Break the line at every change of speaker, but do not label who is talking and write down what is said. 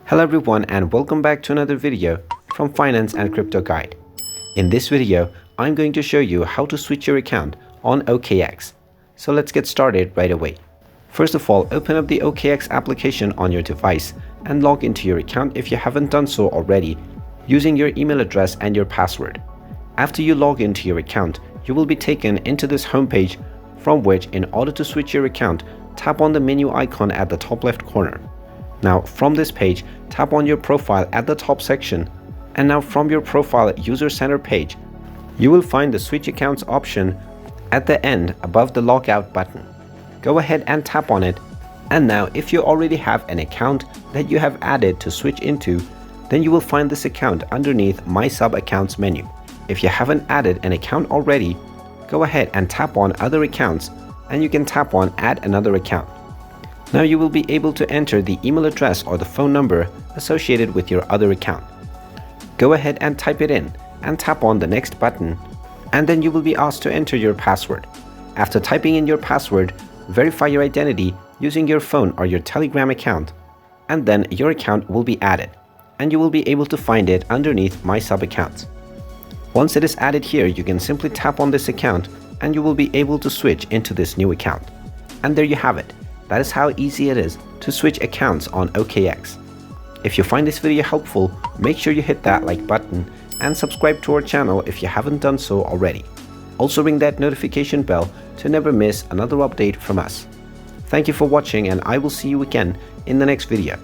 Hello everyone and welcome back to another video from Finance and Crypto Guide. In this video, I'm going to show you how to switch your account on OKX. So let's get started right away. First of all, open up the OKX application on your device and log into your account if you haven't done so already using your email address and your password. After you log into your account, you will be taken into this homepage from which, in order to switch your account, tap on the menu icon at the top left corner. Now from this page, tap on your profile at the top section, and now from your profile user center page, you will find the switch accounts option at the end above the logout button. Go ahead and tap on it, and now if you already have an account that you have added to switch into, then you will find this account underneath My Sub Accounts menu. If you haven't added an account already, go ahead and tap on Other Accounts, and you can tap on Add Another Account. Now you will be able to enter the email address or the phone number associated with your other account. Go ahead and type it in and tap on the next button, and then you will be asked to enter your password. After typing in your password, verify your identity using your phone or your Telegram account, and then your account will be added, and you will be able to find it underneath My Sub Accounts. Once it is added here, you can simply tap on this account and you will be able to switch into this new account. And there you have it. That is how easy it is to switch accounts on OKX. If you find this video helpful, make sure you hit that like button and subscribe to our channel if you haven't done so already. Also ring that notification bell to never miss another update from us. Thank you for watching, and I will see you again in the next video.